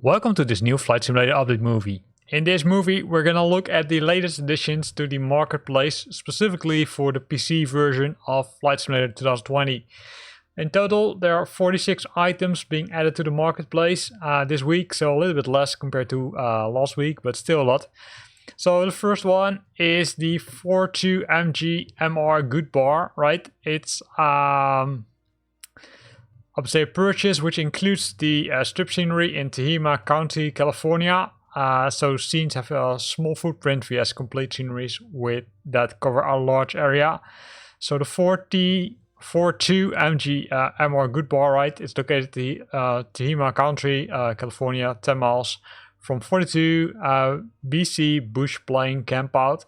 Welcome to this new Flight Simulator update movie. In this movie we're gonna look at the latest additions to the marketplace, specifically for the PC version of Flight Simulator 2020. In total there are 46 items being added to the marketplace this week, so a little bit less compared to last week, but still a lot. So the first one is the 42MG MR Good Bar, right? It's I would say a purchase which includes the strip scenery in Tehama County, California. So scenes have a small footprint vs complete sceneries with that cover a large area. So the 42MG MR Good Bar, right? It's located in Tehama County, California, 10 miles from 42 BC Bush Plain Campout.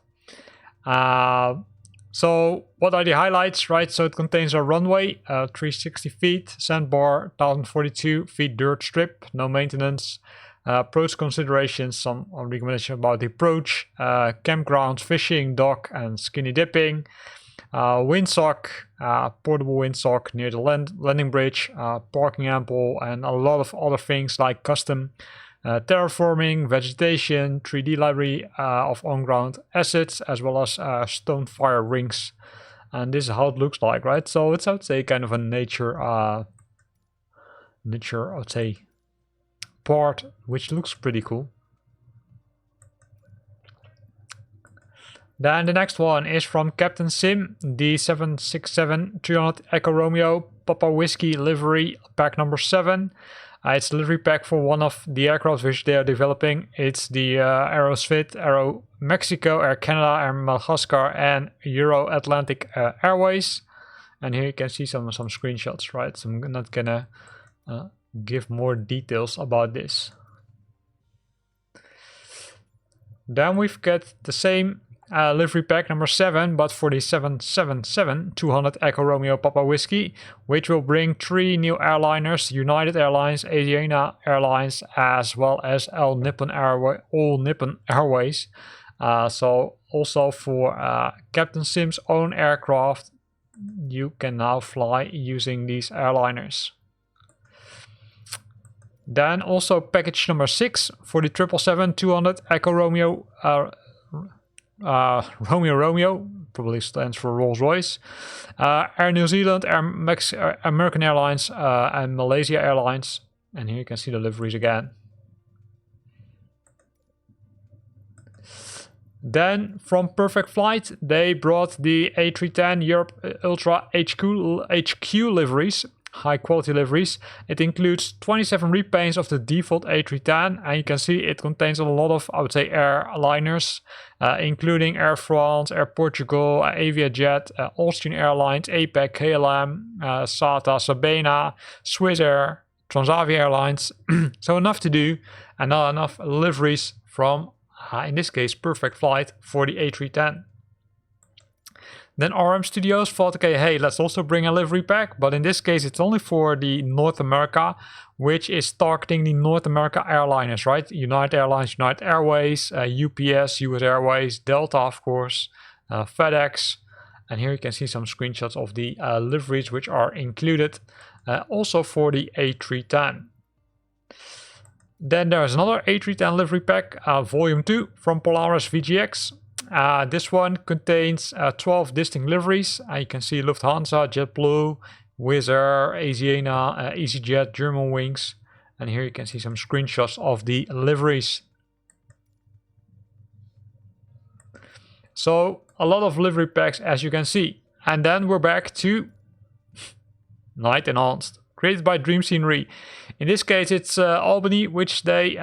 So what are the highlights, right? So it contains a runway, 360 feet, sandbar, 1042 feet dirt strip, no maintenance, approach considerations, some recommendation about the approach, campgrounds, fishing, dock and skinny dipping, windsock, portable windsock near the landing bridge, parking ample, and a lot of other things like custom terraforming, vegetation, 3D library of on-ground assets, as well as stone fire rings. And this is how it looks like, right? So it's, I would say, kind of a nature, I would say, part, which looks pretty cool. Then the next one is from Captain Sim, the 767-300 Echo Romeo Papa Whiskey livery pack number 7. It's a livery pack for one of the aircraft which they are developing. It's the Aerosvit, Aero Mexico, Air Canada, Air Madagascar, and Euro Atlantic Airways. And here you can see some screenshots, right? So I'm not gonna give more details about this. Then we've got the same livery pack number 7, but for the 777-200 Echo Romeo Papa Whiskey, which will bring 3 new airliners: United Airlines, Asiana Airlines, as well as All Nippon Airways. So also for Captain Sim's own aircraft, you can now fly using these airliners. Then also package number 6 for the 777-200 Echo Romeo Romeo, probably stands for Rolls-Royce, Air New Zealand, American Airlines, and Malaysia Airlines. And here you can see the liveries again. Then from Perfect Flight, they brought the A310 Europe Ultra HQ liveries, high quality liveries. It includes 27 repaints of the default A310, and you can see it contains a lot of, I would say, airliners, including Air France, Air Portugal, Aviajet, Austrian Airlines, APEC, KLM, SATA, Sabena, Swiss Air, Transavia Airlines. So enough to do, and not enough liveries from, in this case, Perfect Flight for the A310. Then RM Studios thought, okay, hey, let's also bring a livery pack, but in this case it's only for the North America, which is targeting the North America airliners, right? United Airlines, United Airways, UPS, US Airways, Delta, of course, FedEx. And here you can see some screenshots of the liveries which are included, also for the A310. Then there's another A310 livery pack, volume 2 from Polaris VGX. This one contains 12 distinct liveries. You can see Lufthansa, JetBlue, Wizz Air, Asiana, EasyJet, Germanwings. And here you can see some screenshots of the liveries. So a lot of livery packs, as you can see. And then we're back to Night Enhanced, created by Dream Scenery. In this case it's Albany, which they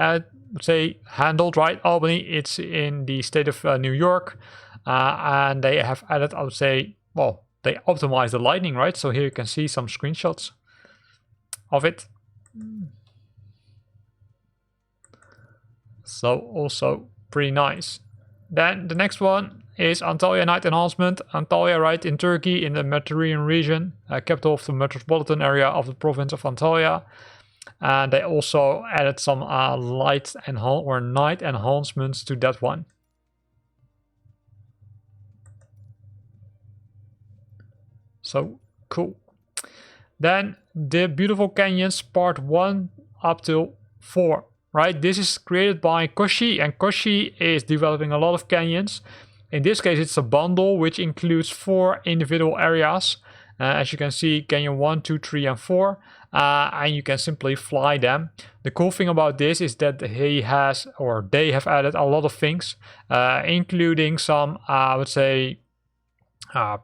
say handled, right? Albany, it's in the state of New York, and they have added, I would say, well, they optimized the lighting, right? So here you can see some screenshots of it. So also pretty nice. Then the next one is Antalya Night Enhancement. Antalya, right, in Turkey, in the Mediterranean region, capital of the metropolitan area of the province of Antalya. And they also added some light or night enhancements to that one. So cool. Then the Beautiful Canyons part 1 up till 4. Right, this is created by Koshi, and Koshi is developing a lot of canyons. In this case, it's a bundle which includes 4 individual areas. As you can see, Canyon 1, 2, 3, and 4. And you can simply fly them. The cool thing about this is that they have added a lot of things, including some, I would say,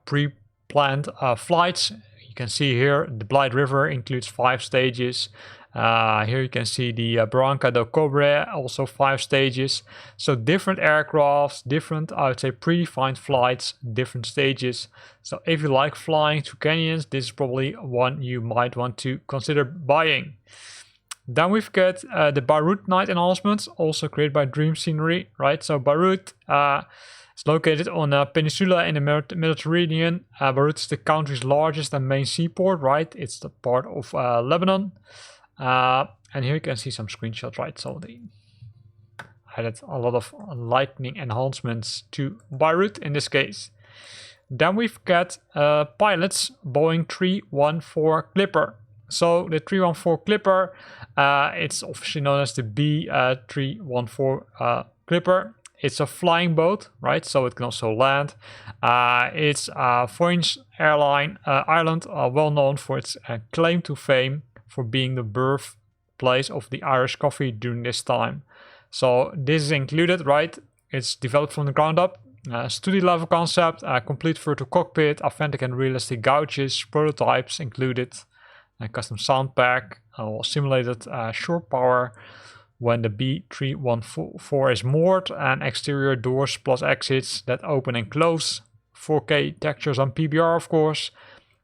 pre-planned flights. You can see here the Blight River includes 5 stages. Here you can see the Barranca del Cobre, also 5 stages. So different aircrafts, different, I would say, predefined flights, different stages. So if you like flying through canyons, this is probably one you might want to consider buying. Then we've got the Beirut Night Enhancements, also created by Dream Scenery, right? So Beirut is located on a peninsula in the Mediterranean. Beirut is the country's largest and main seaport, right? It's the part of Lebanon. And here you can see some screenshots, right? So they added a lot of lightning enhancements to Beirut in this case. Then we've got pilots, Boeing 314 Clipper. So the 314 Clipper, it's officially known as the B314 Clipper. It's a flying boat, right? So it can also land. It's a French airline, Ireland, well known for its claim to fame for being the birthplace of the Irish coffee during this time. So this is included, right? It's developed from the ground up. Studio level concept, complete virtual cockpit, authentic and realistic gouges, prototypes included, custom sound pack, simulated shore power when the B314 is moored, and exterior doors plus exits that open and close, 4K textures on PBR of course,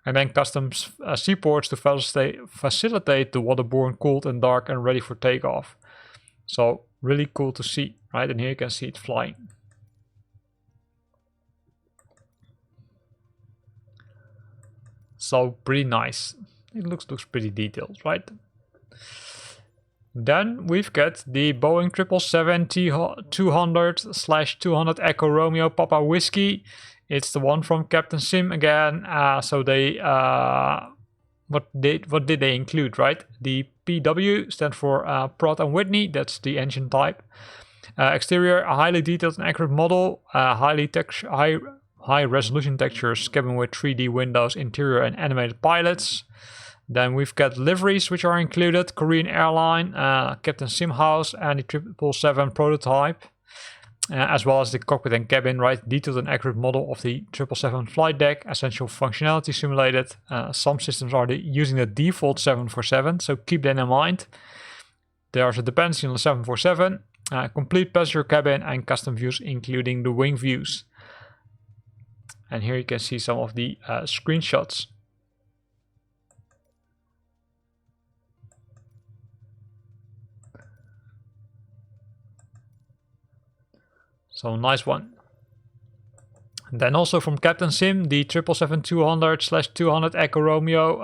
and then custom seaports to facilitate the waterborne, cooled and dark and ready for takeoff. So really cool to see, right? And here you can see it flying. So pretty nice. It looks pretty detailed, right? Then we've got the Boeing 777-200/200 Echo Romeo Papa Whiskey. It's the one from Captain Sim again. So they what did they include, right? The PW stands for Pratt and Whitney. That's the engine type. Exterior, a highly detailed and accurate model. High resolution textures, cabin with 3D windows, interior and animated pilots. Then we've got liveries which are included. Korean Airline, Captain Sim House, and the 777 prototype. As well as the cockpit and cabin, right? Detailed and accurate model of the 777 flight deck, essential functionality simulated. Some systems are using the default 747, so keep that in mind. There's a dependency on the 747, complete passenger cabin and custom views including the wing views. And here you can see some of the screenshots. So nice one. And then also from Captain Sim, the 777-200/200 Echo Romeo,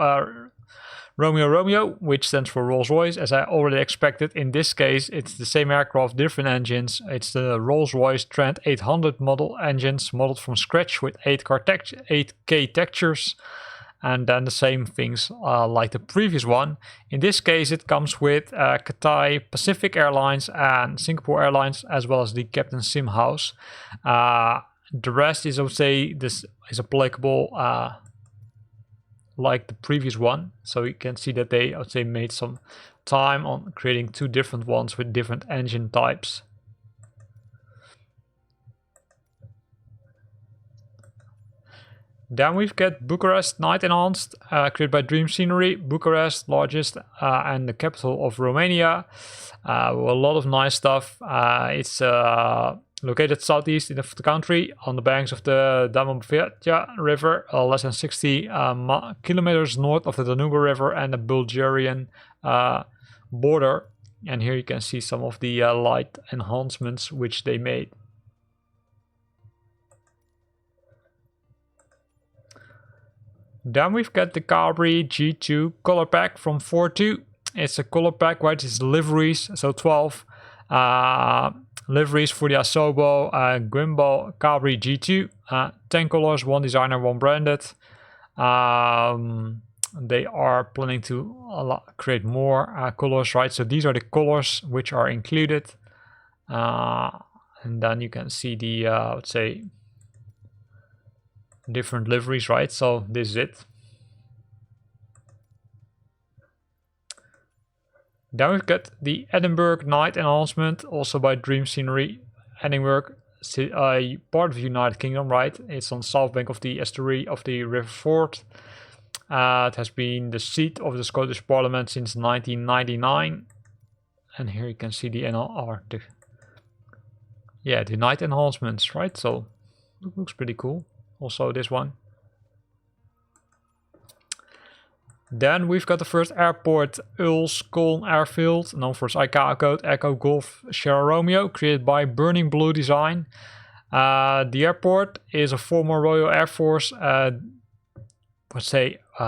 Romeo, which stands for Rolls-Royce, as I already expected. In this case, it's the same aircraft, different engines. It's the Rolls-Royce Trent 800 model engines, modeled from scratch with 8K textures. And then the same things like the previous one. In this case, it comes with Cathay Pacific Airlines and Singapore Airlines, as well as the Captain Sim House. The rest is, I would say, this is applicable like the previous one. So you can see that they, I would say, made some time on creating 2 different ones with different engine types. Then we've got Bucharest Night Enhanced, created by Dream Scenery. Bucharest, largest and the capital of Romania. A lot of nice stuff. It's located southeast of the country on the banks of the Damovetia River, less than 60 kilometers north of the Danube River and the Bulgarian border. And here you can see some of the light enhancements which they made. Then we've got the Cabri G2 color pack from 4.2. It's a color pack, right? It's liveries, so 12 liveries for the Asobo Guimbo Cabri G2. 10 colors, 1 designer, 1 branded. They are planning to create more colors, right? So these are the colors which are included. And then you can see the, let's say, different liveries, right? So this is it. Then we've got the Edinburgh Night Enhancement, also by Dream Scenery. Edinburgh, a part of the United Kingdom, right? It's on south bank of the estuary of the River Forth. It has been the seat of the Scottish Parliament since 1999. And here you can see the night enhancements, right? So it looks pretty cool. Also this one. Then we've got the first airport, Ulscoln Airfield, known for its ICAO code Echo Golf Sierra Romeo, created by Burning Blue Design. The airport is a former Royal Air Force,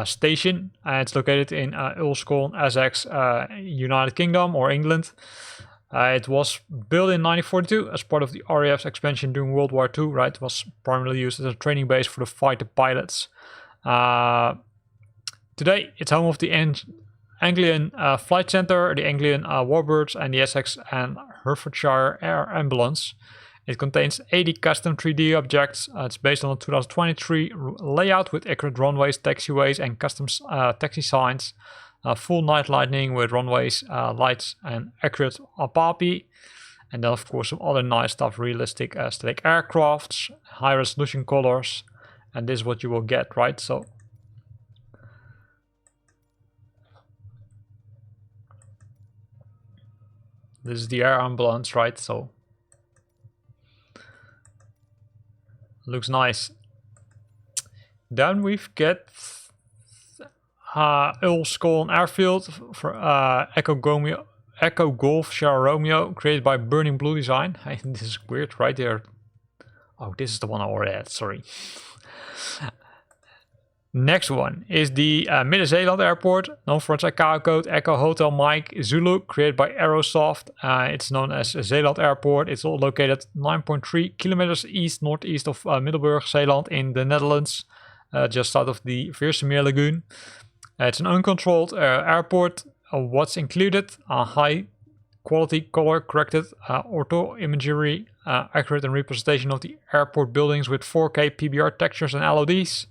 station. It's located in Ulscoln, Essex, United Kingdom or England. It was built in 1942 as part of the RAF's expansion during World War II. Right, it was primarily used as a training base for the fighter pilots. Today, it's home of the Anglian Flight Centre, the Anglian Warbirds, and the Essex and Hertfordshire Air Ambulance. It contains 80 custom 3D objects. It's based on the 2023 layout with accurate runways, taxiways, and custom taxi signs. Full night lighting with runways, lights, and accurate APAPI. And then, of course, some other nice stuff, realistic static aircrafts, high resolution colors. And this is what you will get, right? So this is the air ambulance, right? So looks nice. Then we've got Ulscoln Airfield for Echo Golf Sierra Romeo, created by Burning Blue Design. Hey, this is weird, right there. Oh, this is the one I already had, sorry. Next one is the Midden-Zeeland Airport, known for its ICAO code Echo Hotel Mike Zulu, created by Aerosoft. It's known as Zeeland Airport. It's all located 9.3 kilometers east-northeast of Middelburg, Zeeland in the Netherlands, just south of the Veersemeer Lagoon. It's an uncontrolled airport. What's included? High quality color corrected ortho imagery, accurate and representation of the airport buildings with 4K PBR textures and LODs.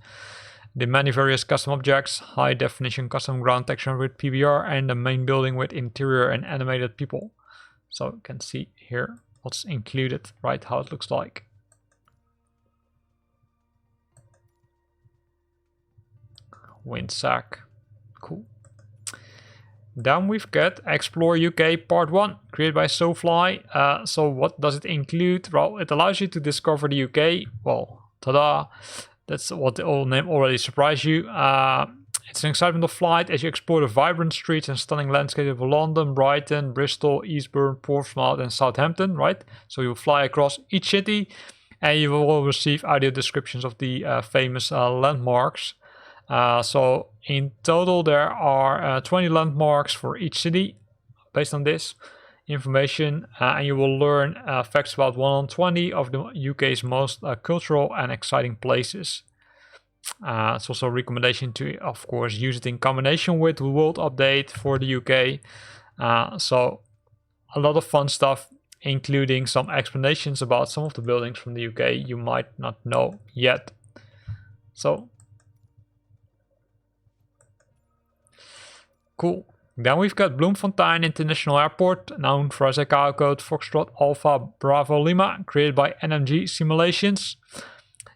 The many various custom objects, high definition custom ground texture with PBR, and the main building with interior and animated people. So you can see here what's included, right, how it looks like. Wind sack, cool. Then we've got Explore UK Part 1, created by SoFly. So what does it include? Well, it allows you to discover the UK. Well, ta-da! That's what the old name already surprised you. It's an excitement of flight as you explore the vibrant streets and stunning landscape of London, Brighton, Bristol, Eastbourne, Portsmouth, and Southampton, right? So you'll fly across each city and you will receive audio descriptions of the famous landmarks. So in total, there are 20 landmarks for each city based on this information, and you will learn facts about 120 of the UK's most cultural and exciting places. It's also a recommendation to, of course, use it in combination with the World Update for the UK. So a lot of fun stuff, including some explanations about some of the buildings from the UK you might not know yet. So cool. Then we've got Bloemfontein International Airport, known for its ICAO code Foxtrot Alpha Bravo Lima, created by NMG Simulations.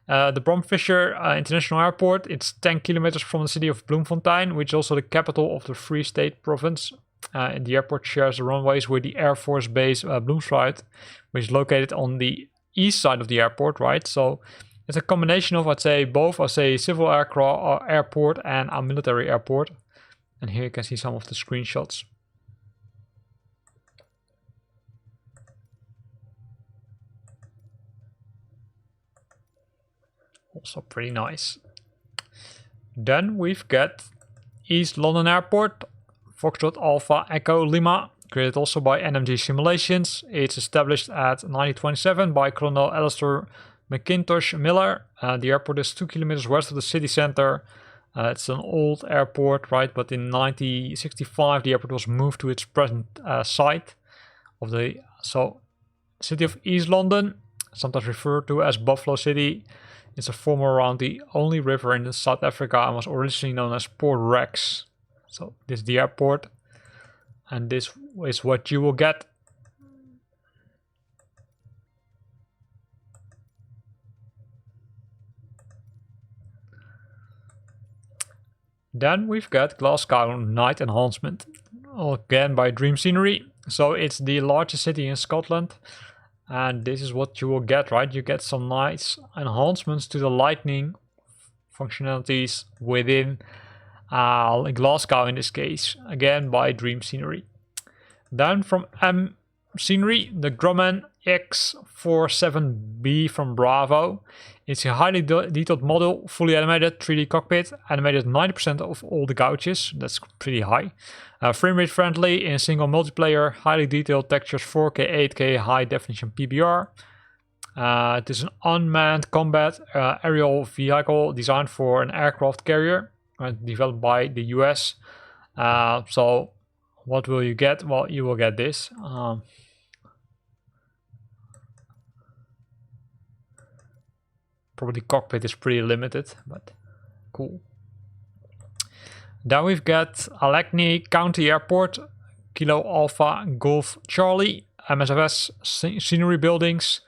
The Bromfisher International Airport, it's 10 kilometers from the city of Bloemfontein, which is also the capital of the Free State province. And the airport shares the runways with the Air Force Base Bloemsluit, which is located on the east side of the airport, right? So it's a combination of, both civil aircraft airport and a military airport. And here you can see some of the screenshots. Also pretty nice. Then we've got East London Airport, Foxtrot Alpha Echo Lima, created also by NMG Simulations. It's established at 1927 by Colonel Alistair McIntosh Miller. The airport is 2 kilometers west of the city center. It's an old airport, right? But in 1965, the airport was moved to its present site of the city of East London, sometimes referred to as Buffalo City. It's a former around the only river in South Africa and was originally known as Port Rex. So this is the airport, and this is what you will get. Then we've got Glasgow Night Enhancement, again by Dream Scenery. So it's the largest city in Scotland, and this is what you will get, right? You get some nice enhancements to the lighting functionalities within Glasgow in this case, again by Dream Scenery. Then from M Scenery, the Grumman X47B from Bravo. It's a highly detailed model, fully animated, 3D cockpit, animated 90% of all the gouges. That's pretty high. Frame rate friendly in single multiplayer, highly detailed textures, 4K, 8K, high definition PBR. It is an unmanned combat aerial vehicle designed for an aircraft carrier, developed by the US. So what will you get? Well, you will get this. Probably cockpit is pretty limited, but cool. Then we've got Allegheny County Airport, Kilo Alpha Golf Charlie, MSFS scenery buildings.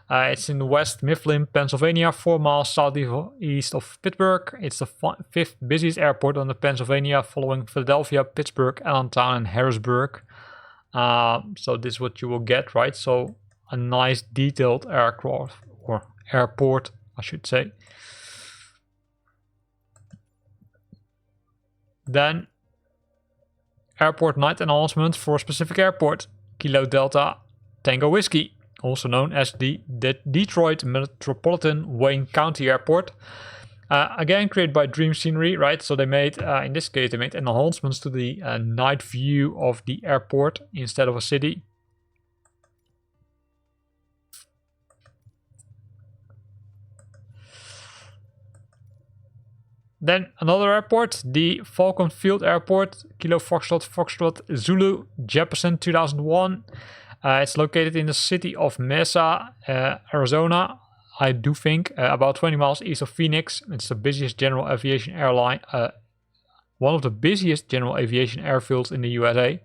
It's in West Mifflin, Pennsylvania, 4 miles southeast of Pittsburgh. It's the 5th busiest airport on the Pennsylvania, following Philadelphia, Pittsburgh, Allentown, and Harrisburg. So this is what you will get, right? So a nice detailed aircraft, or airport, I should say. Then airport night enhancement for a specific airport, Kilo Delta Tango Whiskey, also known as the Detroit Metropolitan Wayne County Airport. Again, created by Dream Scenery, right? So they made, in this case, they made enhancements to the night view of the airport instead of a city. Then another airport, the Falcon Field Airport, Kilo Foxtrot Zulu, Jefferson 2001. It's located in the city of Mesa, Arizona, I do think, about 20 miles east of Phoenix. It's the busiest general aviation airline, one of the busiest general aviation airfields in the USA,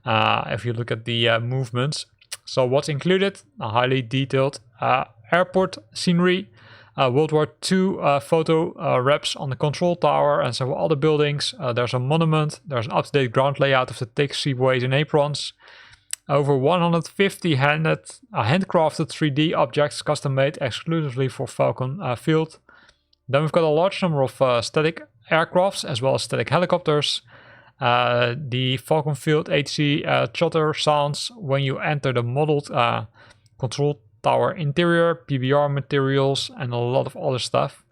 if you look at the movements. So what's included? A highly detailed airport scenery, World War II photo reps on the control tower and several other buildings. There's a monument, there's an up-to-date ground layout of the taxiways and aprons. Over 150 handcrafted 3D objects custom made exclusively for Falcon Field. Then we've got a large number of static aircrafts as well as static helicopters. The Falcon Field HC chatter sounds when you enter the modeled control tower interior, PBR materials, and a lot of other stuff.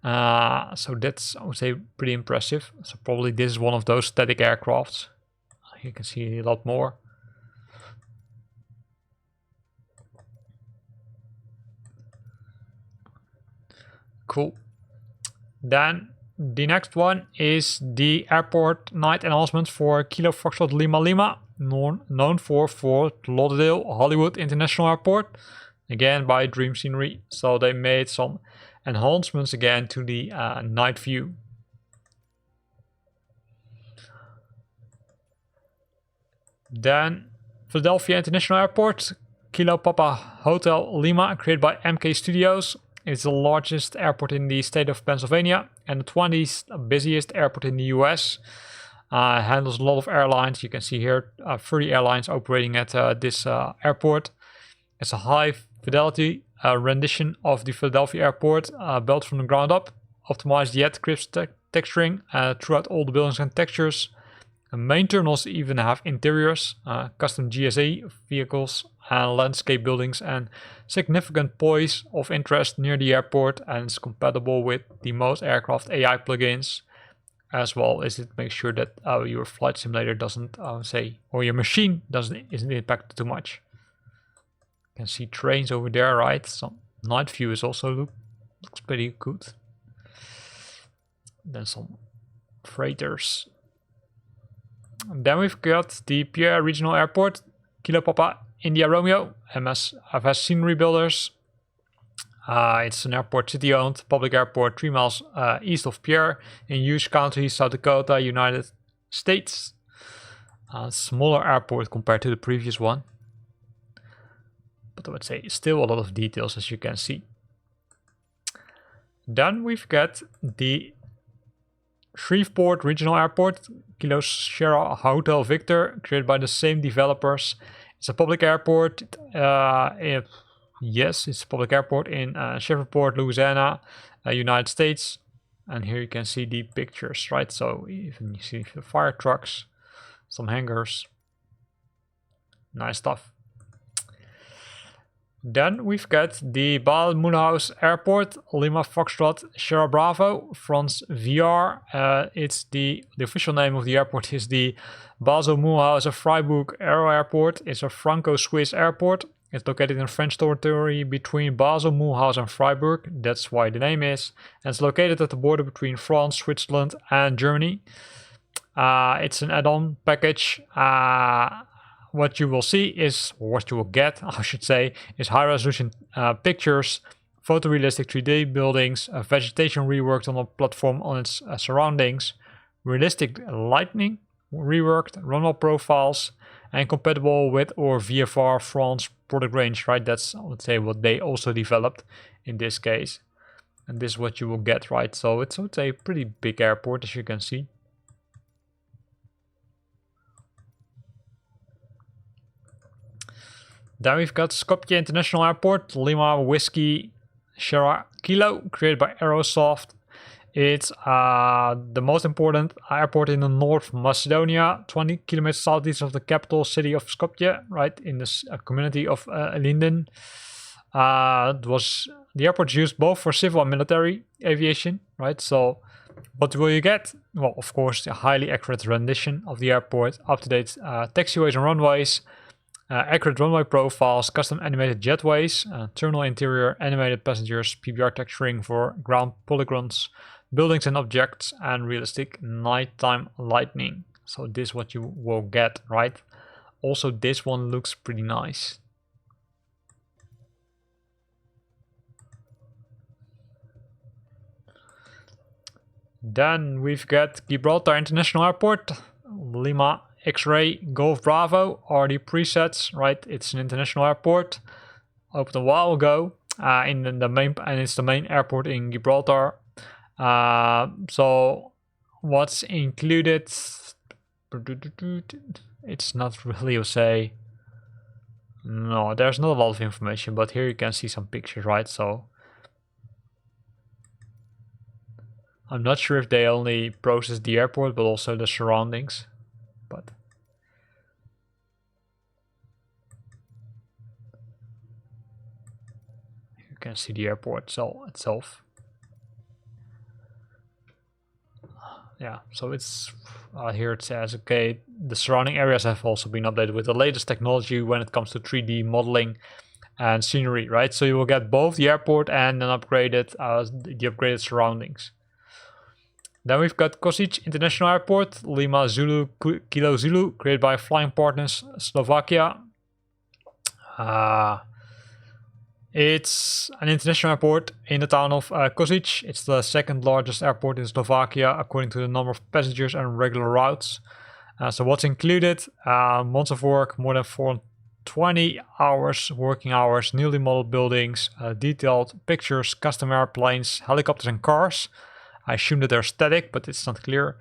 So that's, I would say, pretty impressive. So probably this is one of those static aircrafts. You can see a lot more. Cool. Then the next one is the airport night enhancement for Kilo Foxtrot Lima Lima, known for Fort Lauderdale Hollywood International Airport, again by Dream Scenery. So they made some enhancements again to the night view. Then Philadelphia International Airport, Kilo Papa Hotel Lima, created by MK Studios. It's the largest airport in the state of Pennsylvania and the 20th busiest airport in the US. Handles a lot of airlines. You can see here 30 airlines operating at this airport. It's a high fidelity rendition of the Philadelphia airport, built from the ground up, optimized yet crisp texturing throughout all the buildings and textures. The main terminals even have interiors, custom GSA vehicles, and landscape buildings, and significant poise of interest near the airport, and it's compatible with the most aircraft AI plugins, as well as it makes sure that your flight simulator doesn't or your machine isn't impacted too much. You can see trains over there, right? Some night view is also looks pretty good. then some freighters. Then we've got the Pierre Regional Airport, Kilo Papa India Romeo, MSFS Scenery Builders. It's an airport city-owned public airport 3 miles east of Pierre in Hughes County, South Dakota, United States. Smaller airport compared to the previous one, but I would say still a lot of details, as you can see. Then we've got the Shreveport Regional Airport, Kilo Sierra Hotel Victor, created by the same developers. It's a public airport. Yes, it's a public airport in Shreveport, Louisiana, United States. And here you can see the pictures, right? So even you see the fire trucks, some hangars, nice stuff. Then we've got the Bal Mulhouse Airport, Lima Foxtrot Sierra Bravo, France VR. It's the official name of the airport is the Basel Mulhouse of Freiburg Aero Airport. It's a Franco-Swiss airport. It's located in French territory between Basel, Mulhouse and Freiburg. That's why the name is. And it's located at the border between France, Switzerland and Germany. It's an add-on package. What you will see is, or what you will get, I should say, is high-resolution pictures, photorealistic 3D buildings, vegetation reworked on a platform on its surroundings, realistic lighting reworked, runway profiles, and compatible with or VFR France product range, right? That's, I would say, what they also developed in this case. And this is what you will get, right? So it's, I would say, a pretty big airport, as you can see. Then we've got Skopje International Airport, Lima Whiskey Sierra Kilo, created by Aerosoft. It's the most important airport in the North Macedonia, 20 kilometers southeast of the capital city of Skopje, right, in this community of Linden. The airport used both for civil and military aviation, right? So what will you get? Well, of course, a highly accurate rendition of the airport, up-to-date taxiways and runways, accurate runway profiles, custom animated jetways, terminal interior, animated passengers, PBR texturing for ground polygons, buildings and objects, and realistic nighttime lighting. So this is what you will get, right? Also, this one looks pretty nice. Then we've got Gibraltar International Airport, Lima X-Ray Golf Bravo are the presets, right? It's an international airport, opened a while ago, and it's the main airport in Gibraltar. So what's included? It's not really, you say. No, there's not a lot of information, but here you can see some pictures, right? So I'm not sure if they only process the airport, but also the surroundings. But you can see the airport itself. Yeah, so it's here it says, okay, the surrounding areas have also been updated with the latest technology when it comes to 3D modeling and scenery, right? So you will get both the airport and the upgraded surroundings. Then we've got Kosice International Airport, Lima Zulu Kilo Zulu, created by Flying Partners Slovakia. It's an international airport in the town of Kosice. It's the second largest airport in Slovakia according to the number of passengers and regular routes. So what's included? Months of work, more than 420 hours working hours, newly modeled buildings, detailed pictures, custom airplanes, helicopters and cars. I assume that they're static, but it's not clear.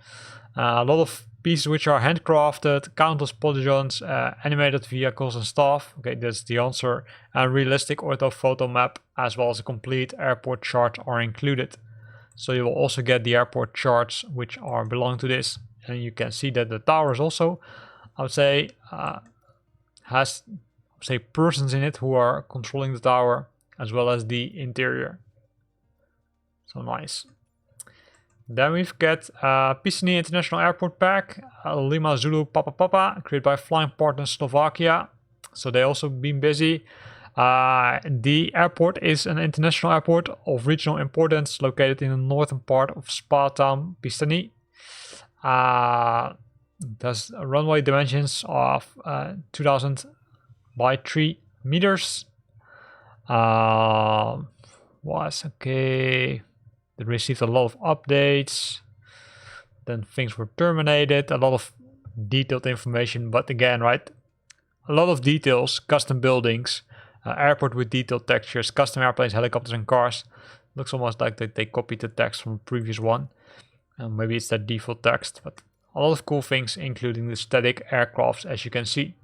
A lot of pieces which are handcrafted, countless polygons, animated vehicles and stuff. Okay, that's the answer. And realistic orthophoto map, as well as a complete airport chart are included. So you will also get the airport charts which belong to this. And you can see that the tower is also, I would say, has persons in it who are controlling the tower, as well as the interior. So nice. Then we've got Pisani International Airport Pack, Lima Zulu Papa Papa, created by Flying Partners Slovakia. So they also been busy. The airport is an international airport of regional importance located in the northern part of Spa town Pistani. There's runway dimensions of 2000 by 3 meters. Was okay. They received a lot of updates. Then things were terminated. A lot of detailed information, but again, right? A lot of details, custom buildings, airport with detailed textures, custom airplanes, helicopters, and cars. Looks almost like they copied the text from the previous one. Maybe it's that default text, but a lot of cool things, including the static aircrafts, as you can see.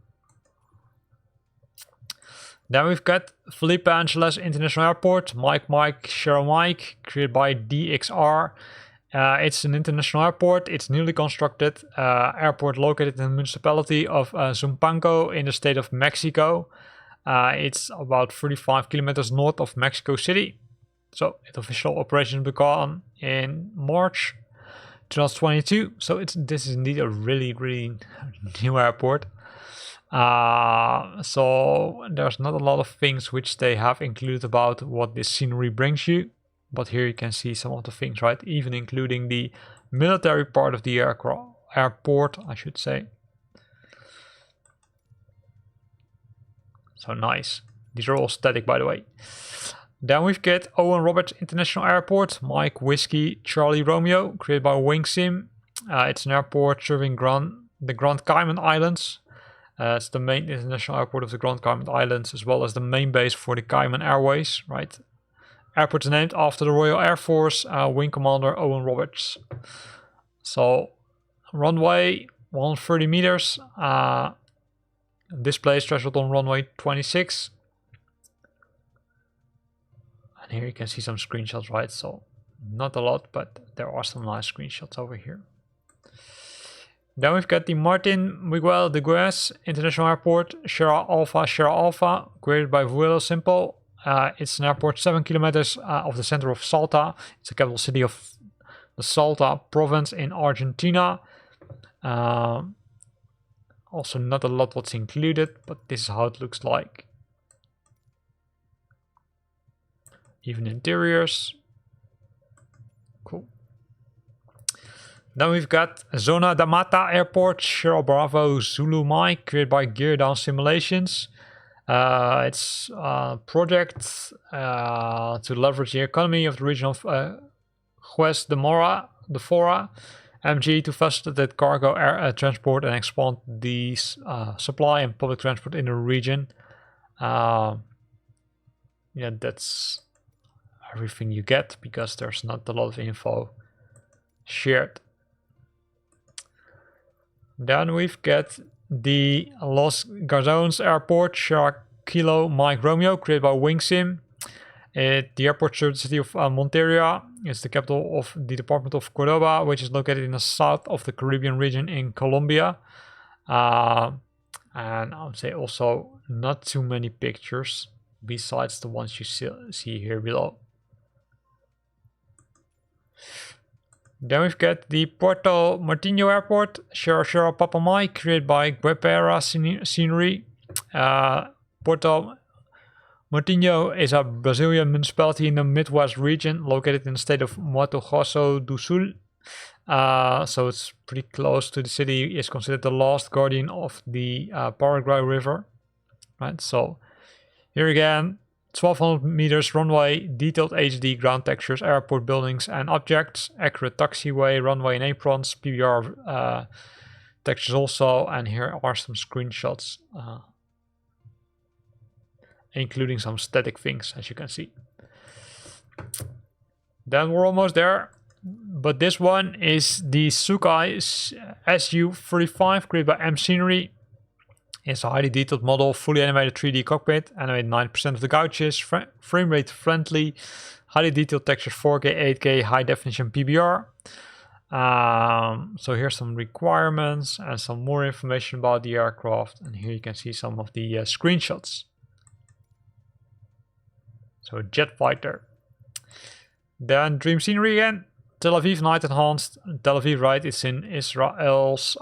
Then we've got Felipe Angeles International Airport, Mike Shiro Mike, created by DXR. It's an international airport. It's newly constructed airport located in the municipality of Zumpango in the state of Mexico. It's about 35 kilometers north of Mexico City. So its official operation began in March 2022. So this is indeed a really new airport. So there's not a lot of things which they have included about what this scenery brings you. But here you can see some of the things, right? Even including the military part of the airport, I should say. So nice. These are all static, by the way. Then we've got Owen Roberts International Airport, Mike Whiskey Charlie Romeo, created by WingSim. It's an airport serving the Grand Cayman Islands. It's the main international airport of the Grand Cayman Islands, as well as the main base for the Cayman Airways, right? Airport is named after the Royal Air Force Wing Commander Owen Roberts. So, runway 130 meters. Display threshold on runway 26. And here you can see some screenshots, right? So, not a lot, but there are some nice screenshots over here. Then we've got the Martin Miguel de Guez International Airport, Sierra Alpha, created by Vuelo Simple. It's an airport 7 kilometers off the center of Salta. It's the capital city of the Salta province in Argentina. Also not a lot what's included, but this is how it looks like. Even interiors. Cool. Then we've got Zona da Mata Airport, Sierra Bravo Zulu Mike, created by Gear Down Simulations. It's a project to leverage the economy of the region of Juez de Fora, MG, to facilitate cargo air transport and expand the supply and public transport in the region. Yeah, that's everything you get because there's not a lot of info shared. Then we've got the Los Garzones Airport, Sierra Kilo Mike Romeo, created by WingSim. The airport serves the city of Monteria. It's the capital of the department of Cordoba, which is located in the south of the Caribbean region in Colombia. And I would say also not too many pictures besides the ones you see here below. Then we've got the Puerto Martino Airport, Sierra Papa Mike, created by Guepera Scenery. Puerto Martino is a Brazilian municipality in the Midwest region, located in the state of Mato Grosso do Sul. So it's pretty close to the city. It's considered the last guardian of the Paraguay River. Right, so here again, 1200 meters runway, detailed HD ground textures, airport buildings and objects, accurate taxiway, runway and aprons, PBR textures also, and here are some screenshots, including some static things, as you can see. Then we're almost there, but this one is the Sukai SU-35, created by M Scenery. It's a highly detailed model, fully animated 3D cockpit, animated 9% of the gouges, frame rate friendly, highly detailed textures, 4K, 8K, high definition PBR. So here's some requirements and some more information about the aircraft. And here you can see some of the screenshots. So jet fighter. Then Dream Scenery again. Tel Aviv Night Enhanced. Tel Aviv, right, it's in Israel's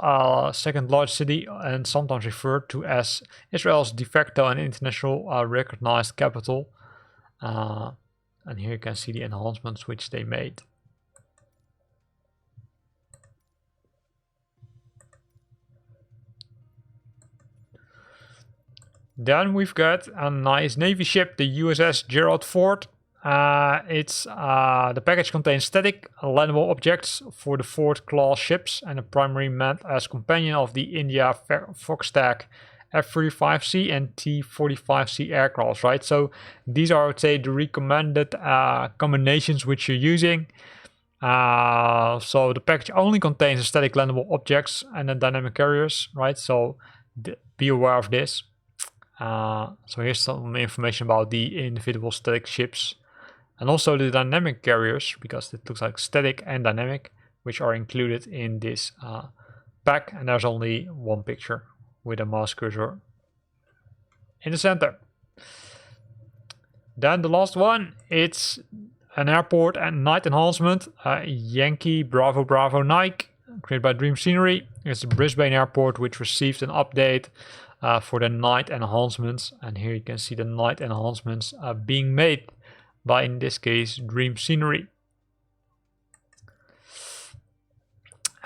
second largest city and sometimes referred to as Israel's de facto and international recognized capital. And here you can see the enhancements which they made. Then we've got a nice Navy ship, the USS Gerald Ford. The package contains static landable objects for the Ford class ships and are primarily meant as companion of the India Foxstack F-35C and T-45C aircrafts, right? So these are, I would say, the recommended combinations which you're using. So the package only contains static landable objects and then dynamic carriers, right? So be aware of this. So here's some information about the individual static ships and also the dynamic carriers, because it looks like static and dynamic, which are included in this pack. And there's only one picture with a mouse cursor in the center. Then the last one, it's an airport and night enhancement, Yankee Bravo Bravo Nike, created by Dream Scenery. It's a Brisbane airport which received an update for the night enhancements, and here you can see the night enhancements being made by, in this case, Dream Scenery.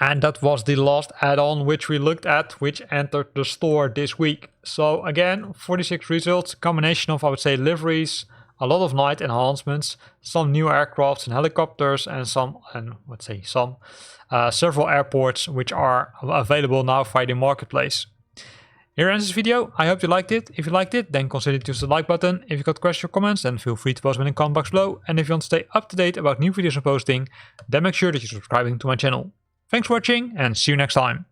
And that was the last add-on which we looked at, which entered the store this week. So again, 46 results, combination of, I would say, liveries, a lot of night enhancements, some new aircrafts and helicopters, and several airports which are available now via the marketplace. Here ends this video. I hope you liked it. If you liked it, then consider to use the like button. If you got questions or comments, then feel free to post them in the comment box below. And if you want to stay up to date about new videos I'm posting, then make sure that you're subscribing to my channel. Thanks for watching and see you next time.